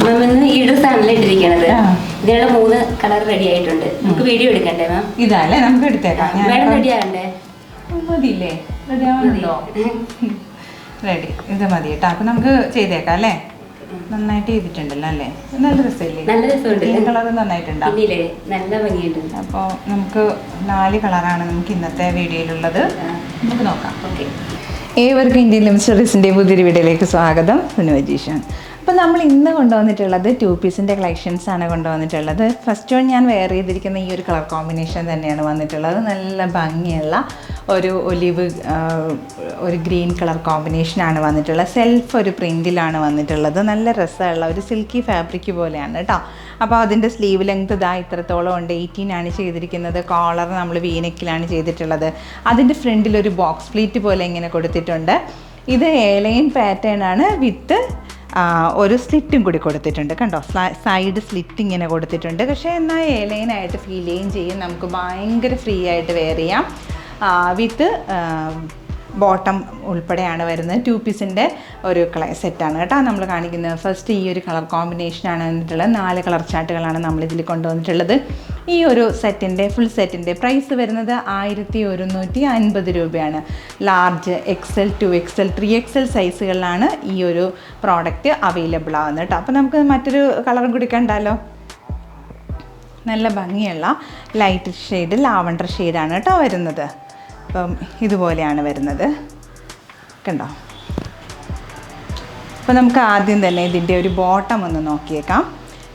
ഈ ഡ്രസ്സാണല്ലോ ഇട്ടിരിക്കുന്നത്. ഇതിനുള്ള 3 കളർ റെഡി ആയിട്ടുണ്ട്. നമുക്ക് വീഡിയോ എടുക്കണ്ടേ മാം? ഇതല്ലേ നമുക്ക് എടുത്തേക്കാം. മാഡം റെഡി ആകണ്ടേ? മതിയില്ലേ? റെഡി ആവാനുണ്ടോ? റെഡി, ഇത് മതി കേട്ടോ. അപ്പൊ നമുക്ക് ചെയ്തേക്കാം അല്ലേ? നന്നായിട്ട് ചെയ്തിട്ടുണ്ടല്ലോ അല്ലേ? നല്ല രസമില്ലേ? നല്ല രസമുണ്ട്. കളർ നന്നായിട്ടുണ്ടോ? നല്ല ഭംഗിയുണ്ട്. അപ്പോൾ നമുക്ക് 4 കളറാണ് നമുക്ക് ഇന്നത്തെ വീഡിയോയിലുള്ളത്. നമുക്ക് നോക്കാം. ഓക്കെ. ഏവർക്കും ഇന്ത്യൻ ലിമിസ്റ്ററീസിൻ്റെ പുതിയൊരു വീഡിയോയിലേക്ക് സ്വാഗതം. സുനുവജീഷാണ്. അപ്പോൾ നമ്മൾ ഇന്ന് കൊണ്ടുവന്നിട്ടുള്ളത് 2 പീസിൻ്റെ കളക്ഷൻസ് ആണ് കൊണ്ടുവന്നിട്ടുള്ളത്. ഫസ്റ്റ് വൺ ഞാൻ വെയർ ചെയ്തിരിക്കുന്ന ഈ ഒരു കളർ കോമ്പിനേഷൻ തന്നെയാണ് വന്നിട്ടുള്ളത്. നല്ല ഭംഗിയുള്ള ഒരു ഒലിവ് ഒരു ഗ്രീൻ കളർ കോമ്പിനേഷനാണ് വന്നിട്ടുള്ളത്. സെൽഫ് ഒരു പ്രിൻറ്റിലാണ് വന്നിട്ടുള്ളത്. നല്ല രസമുള്ള ഒരു സിൽക്കി ഫാബ്രിക് പോലെയാണ് കേട്ടോ. അപ്പോൾ അതിൻ്റെ സ്ലീവ് ലെങ്ത് ഇതാ ഇത്രത്തോളം ഉണ്ട്. 18 ആണ് ചെയ്തിരിക്കുന്നത്. കോളർ നമ്മൾ വീനെക്കിലാണ് ചെയ്തിട്ടുള്ളത്. അതിൻ്റെ ഫ്രണ്ടിലൊരു ബോക്സ് പ്ലീറ്റ് പോലെ ഇങ്ങനെ കൊടുത്തിട്ടുണ്ട്. ഇത് എലൈൻ പാറ്റേൺ ആണ് വിത്ത് ഒരു സ്ലിറ്റും കൂടി കൊടുത്തിട്ടുണ്ട്. കണ്ടോ, സൈഡ് സ്ലിറ്റ് ഇങ്ങനെ കൊടുത്തിട്ടുണ്ട്. പക്ഷേ എന്നാൽ എലൈനായിട്ട് ഫീൽ ചെയ്യും. നമുക്ക് ഭയങ്കര ഫ്രീ ആയിട്ട് വെയർ ചെയ്യാം. വിത്ത് ബോട്ടം ഉൾപ്പെടെയാണ് വരുന്നത്. 2 പീസിൻ്റെ ഒരു സെറ്റാണ് കേട്ടോ നമ്മൾ കാണിക്കുന്നത്. ഫസ്റ്റ് ഈ ഒരു കളർ കോമ്പിനേഷനാണ് വന്നിട്ടുള്ളത്. 4 കളർ ചാർട്ടുകളാണ് നമ്മളിതിൽ കൊണ്ടുവന്നിട്ടുള്ളത്. ഈ ഒരു ഫുൾ സെറ്റിൻ്റെ പ്രൈസ് വരുന്നത് 1150 രൂപയാണ്. ലാർജ്, XL, 2XL, 3XL സൈസുകളിലാണ് ഈ ഒരു പ്രോഡക്റ്റ് അവൈലബിൾ ആവുന്നത് കേട്ടോ. അപ്പോൾ നമുക്ക് മറ്റൊരു കളറും കൂടി കണ്ടാലോ? നല്ല ഭംഗിയുള്ള ലൈറ്റ് ഷെയ്ഡ്, ലാവണ്ടർ ഷെയ്ഡാണ് കേട്ടോ വരുന്നത്. അപ്പം ഇതുപോലെയാണ് വരുന്നത്, കണ്ടോ. അപ്പോൾ നമുക്ക് ആദ്യം തന്നെ ഇതിൻ്റെ ഒരു ബോട്ടം ഒന്ന് നോക്കിയേക്കാം.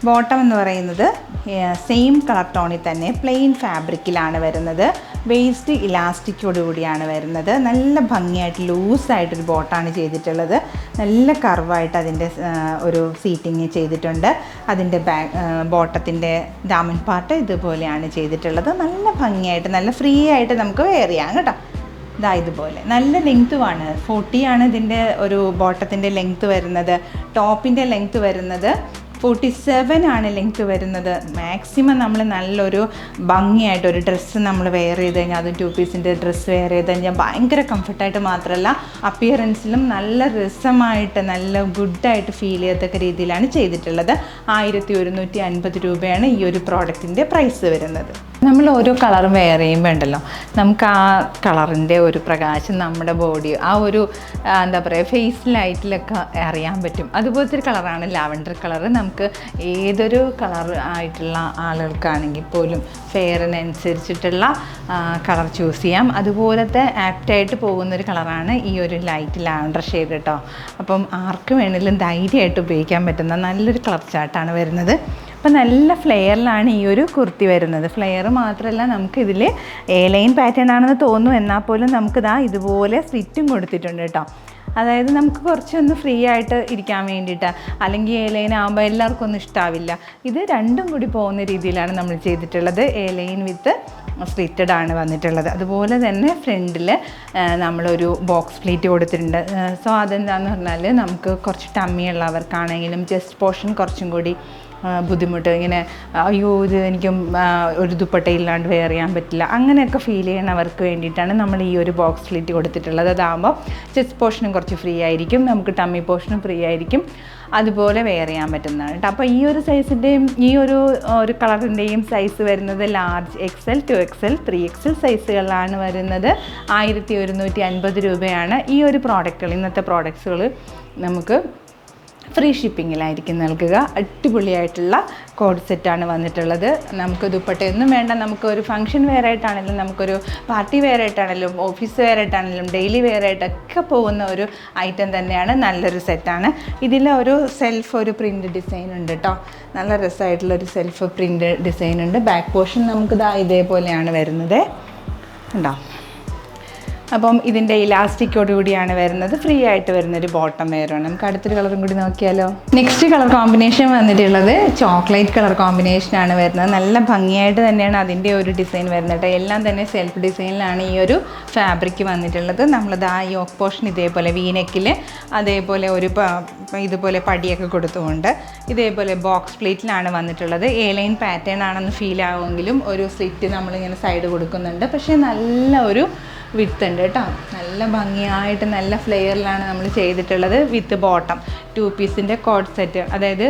ബോട്ടം എന്ന് പറയുന്നത് സെയിം കളർ ടോണിൽ തന്നെ പ്ലെയിൻ ഫാബ്രിക്കിലാണ് വരുന്നത്. വേസ്റ്റ് ഇലാസ്റ്റിക്കോടുകൂടിയാണ് വരുന്നത്. നല്ല ഭംഗിയായിട്ട് ലൂസായിട്ടൊരു ബോട്ടാണ് ചെയ്തിട്ടുള്ളത്. നല്ല കർവായിട്ട് അതിൻ്റെ ഒരു സീറ്റിങ് ചെയ്തിട്ടുണ്ട്. അതിൻ്റെ ബോട്ടത്തിൻ്റെ ഡാമൻ പാർട്ട് ഇതുപോലെയാണ് ചെയ്തിട്ടുള്ളത്. നല്ല ഭംഗിയായിട്ട് നല്ല ഫ്രീ ആയിട്ട് നമുക്ക് വെയർ ചെയ്യാം കേട്ടോ. ഇതാ ഇതുപോലെ നല്ല ലെങ്ത്തുമാണ്. 40 ആണ് ഇതിൻ്റെ ഒരു ബോട്ടത്തിൻ്റെ ലെങ്ത്ത് വരുന്നത്. ടോപ്പിൻ്റെ ലെങ്ത്ത് വരുന്നത് 47 ആണ് ലെങ്ത്ത് വരുന്നത്. മാക്സിമം നമ്മൾ നല്ലൊരു ഭംഗിയായിട്ടൊരു ഡ്രസ്സ് നമ്മൾ വെയർ ചെയ്ത് കഴിഞ്ഞാൽ, അത് 2 പീസിൻ്റെ ഡ്രസ്സ് വെയർ ചെയ്ത് കഴിഞ്ഞാൽ ഭയങ്കര കംഫർട്ടായിട്ട് മാത്രമല്ല അപ്പിയറൻസിലും നല്ല രസമായിട്ട് നല്ല ഗുഡായിട്ട് ഫീൽ ചെയ്യത്തക്ക രീതിയിലാണ് ചെയ്തിട്ടുള്ളത്. 1150 രൂപയാണ് ഈ ഒരു പ്രോഡക്റ്റിൻ്റെ പ്രൈസ് വരുന്നത്. നമ്മൾ ഓരോ കളറും വെയർ ചെയ്യുമ്പോൾ ഉണ്ടല്ലോ, നമുക്ക് ആ കളറിൻ്റെ ഒരു പ്രകാശം നമ്മുടെ ബോഡി ആ ഒരു എന്താ പറയുക ഫേസിലായിട്ടിലൊക്കെ അറിയാൻ പറ്റും. അതുപോലത്തെ ഒരു കളറാണ് ലാവണ്ടർ കളർ. നമുക്ക് ഏതൊരു കളർ ആയിട്ടുള്ള ആളുകൾക്കാണെങ്കിൽ പോലും ഫെയറിനനുസരിച്ചിട്ടുള്ള കളർ ചൂസ് ചെയ്യാം. അതുപോലത്തെ ആപ്റ്റായിട്ട് പോകുന്നൊരു കളറാണ് ഈ ഒരു ലൈറ്റ് ലാവണ്ടർ ഷെയ്ഡ് കേട്ടോ. അപ്പം ആർക്ക് വേണമെങ്കിലും ധൈര്യമായിട്ട് ഉപയോഗിക്കാൻ പറ്റുന്ന നല്ലൊരു കളർ ചാർട്ടാണ് വരുന്നത്. അപ്പം നല്ല ഫ്ലെയറിലാണ് ഈ ഒരു കുർത്തി വരുന്നത്. ഫ്ലെയർ മാത്രമല്ല, നമുക്കിതിൽ എലൈൻ പാറ്റേൺ ആണെന്ന് തോന്നുന്നു. എന്നാൽ പോലും നമുക്കിതാ ഇതുപോലെ സ്ലിറ്റും കൊടുത്തിട്ടുണ്ട് കേട്ടോ. അതായത് നമുക്ക് കുറച്ചൊന്ന് ഫ്രീ ആയിട്ട് ഇരിക്കാൻ വേണ്ടിയിട്ട്, അല്ലെങ്കിൽ എലൈൻ ആകുമ്പോൾ എല്ലാവർക്കും ഒന്നും ഇഷ്ടാവില്ല. ഇത് രണ്ടും കൂടി പോകുന്ന രീതിയിലാണ് നമ്മൾ ചെയ്തിട്ടുള്ളത്. എലൈൻ വിത്ത് സ്ലിറ്റഡ് ആണ് വന്നിട്ടുള്ളത്. അതുപോലെ തന്നെ ഫ്രണ്ടിൽ നമ്മളൊരു ബോക്സ് പ്ലീറ്റ് കൊടുത്തിട്ടുണ്ട്. സോ അതെന്താണെന്ന് പറഞ്ഞാൽ നമുക്ക് കുറച്ച് ടമ്മിയുള്ളവർക്കാണെങ്കിലും ചെസ്റ്റ് പോർഷൻ കുറച്ചും കൂടി ബുദ്ധിമുട്ട്, ഇങ്ങനെ അയ്യോ ഇത് എനിക്കും ഒരു ദുപ്പട്ടയില്ലാണ്ട് വെയർ ചെയ്യാൻ പറ്റില്ല, അങ്ങനെയൊക്കെ ഫീൽ ചെയ്യണവർക്ക് വേണ്ടിയിട്ടാണ് നമ്മൾ ഈ ഒരു ബോക്സ് സ്ലിറ്റ് കൊടുത്തിട്ടുള്ളത്. അതാകുമ്പോൾ ചെസ്റ്റ് പോർഷനും കുറച്ച് ഫ്രീ ആയിരിക്കും, നമുക്ക് ടമ്മി പോർഷനും ഫ്രീ ആയിരിക്കും, അതുപോലെ വെയർ ചെയ്യാൻ പറ്റുന്നതാണ് കേട്ടോ. അപ്പോൾ ഈ ഒരു സൈസിൻ്റെയും ഈ ഒരു കളറിൻ്റെയും സൈസ് വരുന്നത് ലാർജ്, XL, 2XL, 3XL സൈസുകളിലാണ് വരുന്നത്. 1150 രൂപയാണ് ഈ ഒരു പ്രോഡക്റ്റുകൾ. ഇന്നത്തെ പ്രോഡക്ട്സുകൾ നമുക്ക് ഫ്രീ ഷിപ്പിങ്ങിലായിരിക്കും നൽകുക. അടിപൊളിയായിട്ടുള്ള കോഡ് സെറ്റാണ് വന്നിട്ടുള്ളത്. നമുക്ക് ദുപ്പട്ടയൊന്നും വേണ്ട, നമുക്കൊരു ഫംഗ്ഷൻ വെയർ ആയിട്ടാണെങ്കിലും, നമുക്കൊരു പാർട്ടി വെയർ ആയിട്ടാണെങ്കിലും, ഓഫീസ് വെയർ ആയിട്ടാണെങ്കിലും, ഡെയിലി വെയർ ആയിട്ടൊക്കെ പോകുന്ന ഒരു ഐറ്റം തന്നെയാണ്. നല്ലൊരു സെറ്റാണ്. ഇതിൽ ഒരു പ്രിൻ്റ് ഡിസൈൻ ഉണ്ട് കേട്ടോ. നല്ല രസമായിട്ടുള്ളൊരു സെൽഫ് പ്രിൻ്റ് ഡിസൈൻ ഉണ്ട്. ബാക്ക് പോർഷൻ നമുക്കിതാ ഇതേപോലെയാണ് വരുന്നത്, ഉണ്ടോ. അപ്പം ഇതിൻ്റെ ഇലാസ്റ്റിക്കോട് കൂടിയാണ് വരുന്നത്. ഫ്രീ ആയിട്ട് വരുന്നൊരു ബോട്ടം വെയറാണ്. നമുക്ക് അടുത്തൊരു കളറും കൂടി നോക്കിയാലോ. നെക്സ്റ്റ് കളർ കോമ്പിനേഷൻ വന്നിട്ടുള്ളത് ചോക്ലേറ്റ് കളർ കോമ്പിനേഷനാണ് വരുന്നത്. നല്ല ഭംഗിയായിട്ട് തന്നെയാണ് അതിൻ്റെ ഒരു ഡിസൈൻ വരുന്നത്. എല്ലാം തന്നെ സെൽഫ് ഡിസൈനിലാണ് ഈ ഒരു ഫാബ്രിക് വന്നിട്ടുള്ളത്. നമ്മളത് ആ യോക്ക് പോർഷൻ ഇതേപോലെ വീനെക്കിൽ അതേപോലെ ഇതുപോലെ പടിയൊക്കെ കൊടുത്തുകൊണ്ട് ഇതേപോലെ ബോക്സ് പ്ലേറ്റിലാണ് വന്നിട്ടുള്ളത്. എലൈൻ പാറ്റേൺ ആണെന്ന് ഫീൽ ആവുമെങ്കിലും ഒരു സ്ലിറ്റ് നമ്മളിങ്ങനെ സൈഡ് കൊടുക്കുന്നുണ്ട്. പക്ഷേ നല്ല ഒരു വിത്ത് ഉണ്ട് കേട്ടോ. നല്ല ഭംഗിയായിട്ട് നല്ല ഫ്ലെയറിലാണ് നമ്മൾ ചെയ്തിട്ടുള്ളത്. വിത്ത് ബോട്ടം 2 പീസിൻ്റെ കോഡ് സെറ്റ്, അതായത്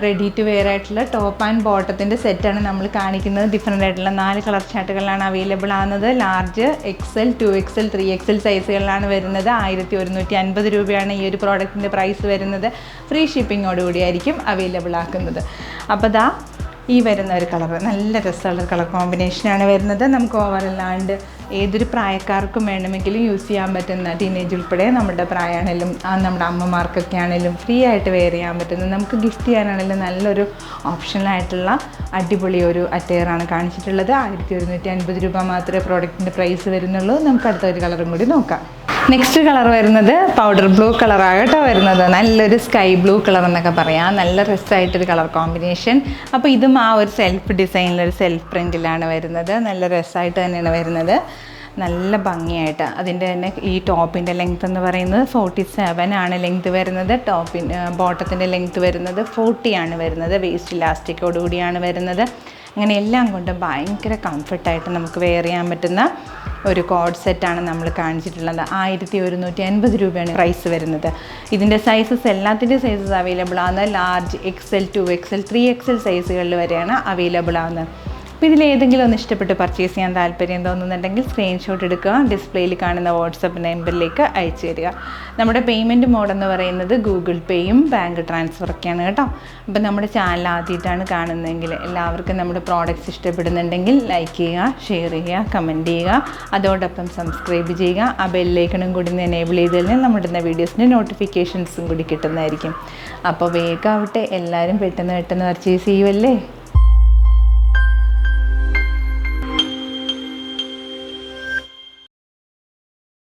റെഡി ടു വെയർ ആയിട്ടുള്ള ടോപ്പ് ആൻഡ് ബോട്ടത്തിൻ്റെ സെറ്റാണ് നമ്മൾ കാണിക്കുന്നത്. ഡിഫറെൻ്റ് ആയിട്ടുള്ള 4 കളർ ചാർട്ടുകളാണ് അവൈലബിൾ ആകുന്നത്. ലാർജ്, XL, 2XL, 3XL സൈസുകളിലാണ് വരുന്നത്. 1150 രൂപയാണ് ഈ ഒരു പ്രോഡക്റ്റിൻ്റെ പ്രൈസ് വരുന്നത്. ഫ്രീ ഷിപ്പിങ്ങോടുകൂടിയായിരിക്കും അവൈലബിൾ ആക്കുന്നത്. അപ്പോൾ ദാ ഈ വരുന്ന ഒരു കളർ നല്ല രസമുള്ള കളർ കോമ്പിനേഷനാണ് വരുന്നത്. നമുക്ക് ഓവറല്ലാണ്ട് ഏതൊരു പ്രായക്കാർക്കും വേണമെങ്കിലും യൂസ് ചെയ്യാൻ പറ്റുന്ന, ടീനേജ് ഉൾപ്പെടെ നമ്മുടെ പ്രായമാണെങ്കിലും നമ്മുടെ അമ്മമാർക്കൊക്കെ ആണെങ്കിലും ഫ്രീ ആയിട്ട് വെയർ ചെയ്യാൻ പറ്റുന്ന, നമുക്ക് ഗിഫ്റ്റ് ചെയ്യാനാണെങ്കിലും നല്ലൊരു ഓപ്ഷണലായിട്ടുള്ള അടിപൊളി ഒരു അറ്റയറാണ് കാണിച്ചിട്ടുള്ളത്. 1150 രൂപ മാത്രമേ പ്രോഡക്റ്റിൻ്റെ പ്രൈസ് വരുന്നുള്ളൂ. നമുക്ക് അടുത്തൊരു കളറും കൂടി നോക്കാം. നെക്സ്റ്റ് കളർ വരുന്നത് പൗഡർ ബ്ലൂ കളറാകട്ടോ വരുന്നത്. നല്ലൊരു സ്കൈ ബ്ലൂ കളർ എന്നൊക്കെ പറയാം. നല്ല രസമായിട്ടൊരു കളർ കോമ്പിനേഷൻ. അപ്പോൾ ഇതും ആ ഒരു സെൽഫ് ഡിസൈനിലൊരു സെൽഫ് പ്രിൻറ്റിലാണ് വരുന്നത്. നല്ല രസമായിട്ട് തന്നെയാണ് വരുന്നത്. നല്ല ഭംഗിയായിട്ട് അതിൻ്റെ തന്നെ ഈ ടോപ്പിൻ്റെ ലെങ്ത് എന്ന് പറയുന്നത് 47 ആണ് ലെങ്ത് വരുന്നത്. ബോട്ടത്തിൻ്റെ ലെങ്ത് വരുന്നത് 40 ആണ് വരുന്നത്. വേസ്റ്റ് ഇലാസ്റ്റിക്കോടുകൂടിയാണ് വരുന്നത്. അങ്ങനെ എല്ലാം കൊണ്ടും ഭയങ്കര കംഫർട്ടായിട്ട് നമുക്ക് വെയർ ചെയ്യാൻ പറ്റുന്ന ഒരു കോഡ് സെറ്റാണ് നമ്മൾ കാണിച്ചിട്ടുള്ളത്. 1150 രൂപയാണ് പ്രൈസ് വരുന്നത്. ഇതിൻ്റെ സൈസസ് എല്ലാത്തിൻ്റെ സൈസസ് അവൈലബിൾ ആണ്. ലാർജ്, XL, 2XL, 3XL സൈസുകളിൽ വരെയാണ് അവൈലബിൾ ആവുന്നത്. അപ്പോൾ ഇതിലേതെങ്കിലും ഒന്ന് ഇഷ്ടപ്പെട്ട് പർച്ചേസ് ചെയ്യാൻ താല്പര്യം തോന്നുന്നുണ്ടെങ്കിൽ സ്ക്രീൻഷോട്ട് എടുക്കുക, ഡിസ്പ്ലേയിൽ കാണുന്ന വാട്സപ്പ് നമ്പറിലേക്ക് അയച്ചു തരിക. നമ്മുടെ പേയ്മെൻറ്റ് മോഡ് എന്ന് പറയുന്നത് ഗൂഗിൾ പേയും ബാങ്ക് ട്രാൻസ്ഫറൊക്കെയാണ് കേട്ടോ. അപ്പോൾ നമ്മുടെ ചാനൽ ആദ്യമായിട്ടാണ് കാണുന്നതെങ്കിൽ എല്ലാവർക്കും നമ്മുടെ പ്രോഡക്റ്റ്സ് ഇഷ്ടപ്പെടുന്നുണ്ടെങ്കിൽ ലൈക്ക് ചെയ്യുക, ഷെയർ ചെയ്യുക, കമൻറ്റ് ചെയ്യുക, അതോടൊപ്പം സബ്സ്ക്രൈബ് ചെയ്യുക. ആ ബെല്ലൈക്കണും കൂടി എനേബിൾ ചെയ്ത് കഴിഞ്ഞാൽ നമ്മുടെ വീഡിയോസിൻ്റെ നോട്ടിഫിക്കേഷൻസും കൂടി കിട്ടുന്നതായിരിക്കും. അപ്പോൾ വേഗമാവട്ടെ, എല്ലാവരും പെട്ടെന്ന് പർച്ചേസ് ചെയ്യുമല്ലേ.